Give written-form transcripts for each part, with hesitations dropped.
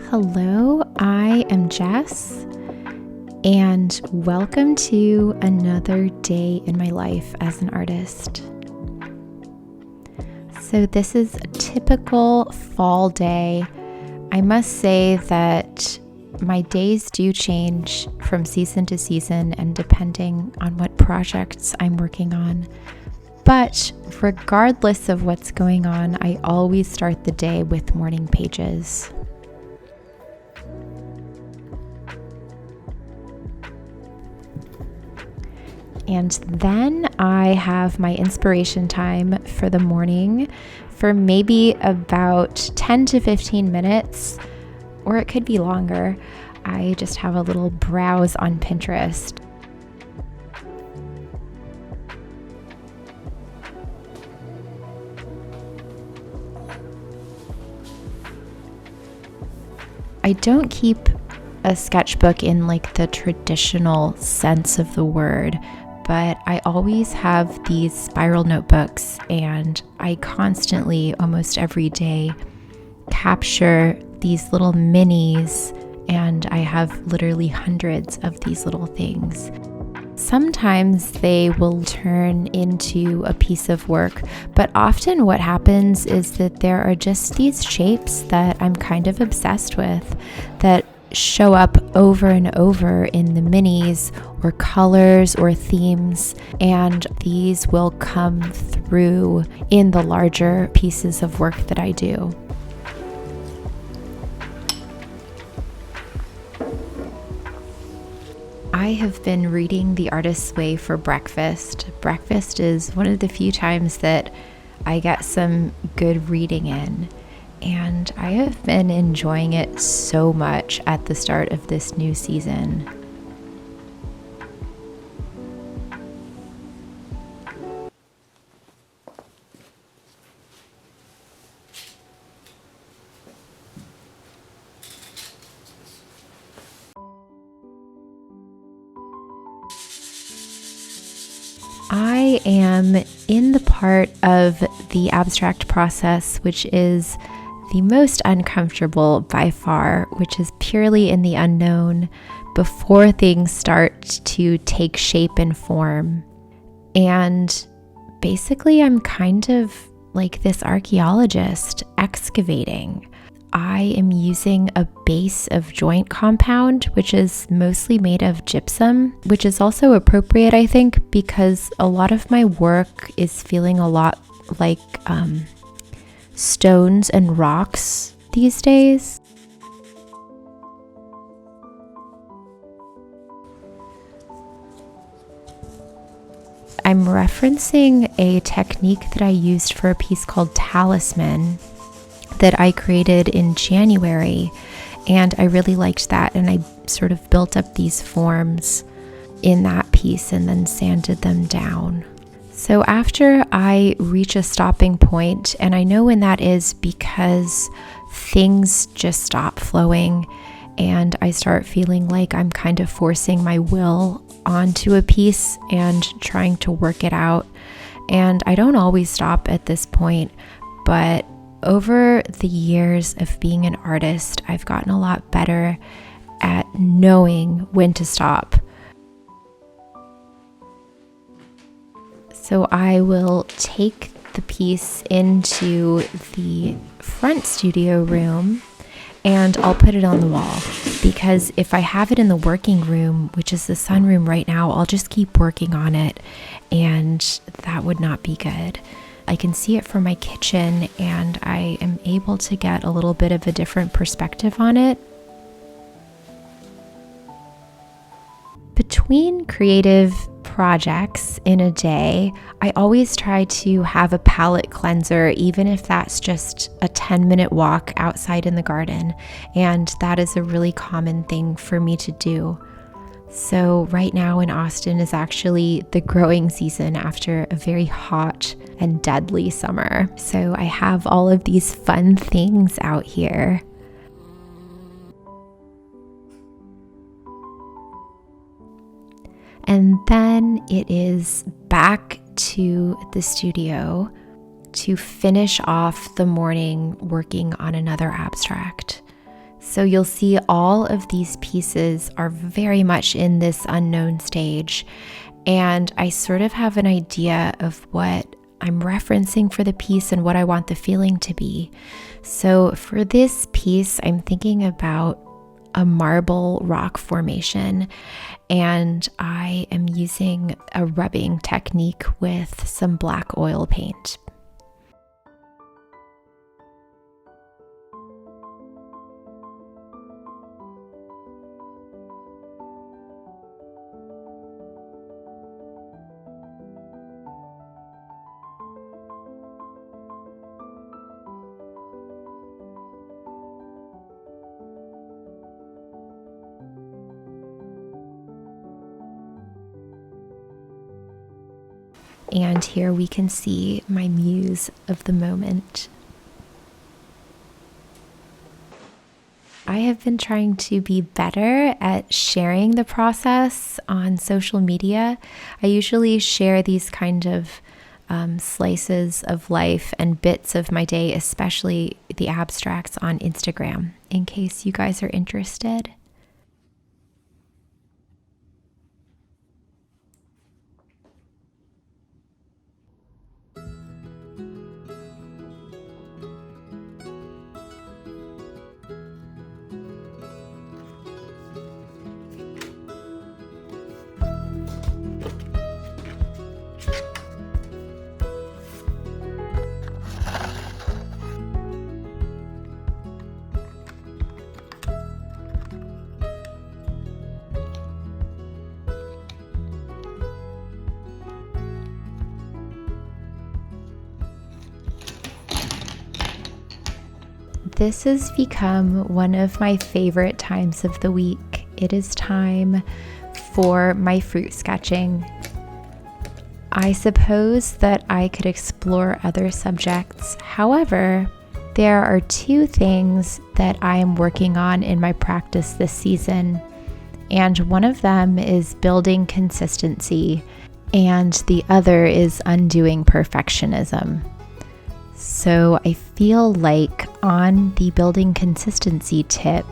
Hello, I am Jess, and welcome to another day in my life as an artist. So this is a typical fall day. I must say that my days do change from season to season and depending on what projects I'm working on. But regardless of what's going on, I always start the day with morning pages. And then I have my inspiration time for the morning for maybe about 10 to 15 minutes, or it could be longer. I just have a little browse on Pinterest. I don't keep a sketchbook in like the traditional sense of the word, but I always have these spiral notebooks and I constantly, almost every day, capture these little minis, and I have literally hundreds of these little things. Sometimes they will turn into a piece of work, but often what happens is that there are just these shapes that I'm kind of obsessed with that show up over and over in the minis or colors or themes, and these will come through in the larger pieces of work that I do. I have been reading The Artist's Way for breakfast. Breakfast is one of the few times that I get some good reading in. And I have been enjoying it so much at the start of this new season. I am in the part of the abstract process, which is the most uncomfortable by far, which is purely in the unknown before things start to take shape and form. And basically, I'm kind of like this archaeologist excavating. I am using a base of joint compound, which is mostly made of gypsum, which is also appropriate, I think, because a lot of my work is feeling a lot like stones and rocks these days. I'm referencing a technique that I used for a piece called Talisman that I created in January, and I really liked that, and I sort of built up these forms in that piece and then sanded them down. So after I reach a stopping point, and I know when that is because things just stop flowing and I start feeling like I'm kind of forcing my will onto a piece and trying to work it out. And I don't always stop at this point, but over the years of being an artist, I've gotten a lot better at knowing when to stop. So I will take the piece into the front studio room and I'll put it on the wall, because if I have it in the working room, which is the sunroom right now, I'll just keep working on it, and that would not be good. I can see it from my kitchen and I am able to get a little bit of a different perspective on it. Between creative projects in a day, I always try to have a palette cleanser, even if that's just a 10-minute walk outside in the garden. And that is a really common thing for me to do. So right now in Austin is actually the growing season after a very hot and deadly summer. So I have all of these fun things out here. And then it is back to the studio to finish off the morning working on another abstract. So you'll see all of these pieces are very much in this unknown stage. And I sort of have an idea of what I'm referencing for the piece and what I want the feeling to be. So for this piece, I'm thinking about a marble rock formation, and I am using a rubbing technique with some black oil paint. And here we can see my muse of the moment. I have been trying to be better at sharing the process on social media. I usually share these kind of slices of life and bits of my day, especially the abstracts, on Instagram, in case you guys are interested. This has become one of my favorite times of the week. It is time for my fruit sketching. I suppose that I could explore other subjects. However, there are two things that I am working on in my practice this season, and one of them is building consistency, and the other is undoing perfectionism. So I feel like on the building consistency tip,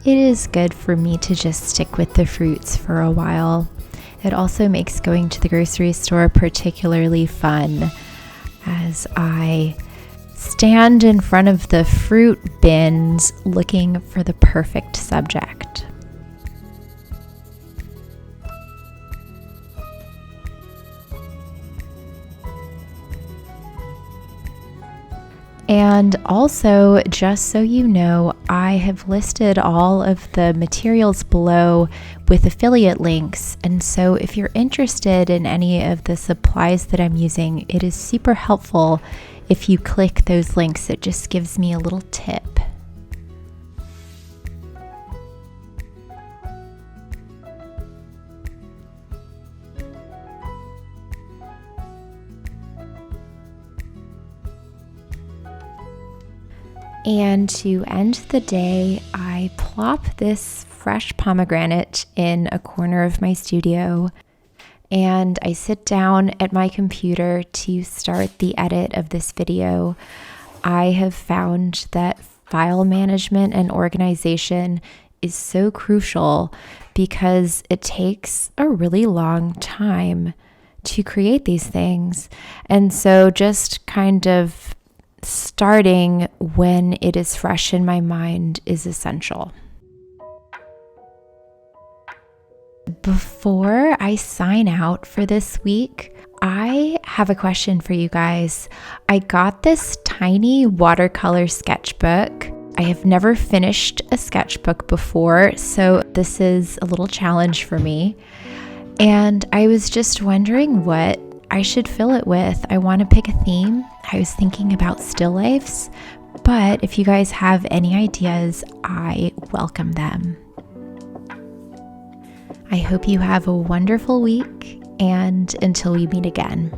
it is good for me to just stick with the fruits for a while. It also makes going to the grocery store particularly fun as I stand in front of the fruit bins looking for the perfect subject. And also, just so you know, I have listed all of the materials below with affiliate links. And so if you're interested in any of the supplies that I'm using, it is super helpful if you click those links. It just gives me a little tip. And to end the day, I plop this fresh pomegranate in a corner of my studio, and I sit down at my computer to start the edit of this video. I have found that file management and organization is so crucial because it takes a really long time to create these things. And so just kind of starting when it is fresh in my mind is essential. Before I sign out for this week, I have a question for you guys. I got this tiny watercolor sketchbook. I have never finished a sketchbook before, so this is a little challenge for me. And I was just wondering what I should fill it with. I want to pick a theme. I was thinking about still lifes, but if you guys have any ideas, I welcome them. I hope you have a wonderful week, and until we meet again.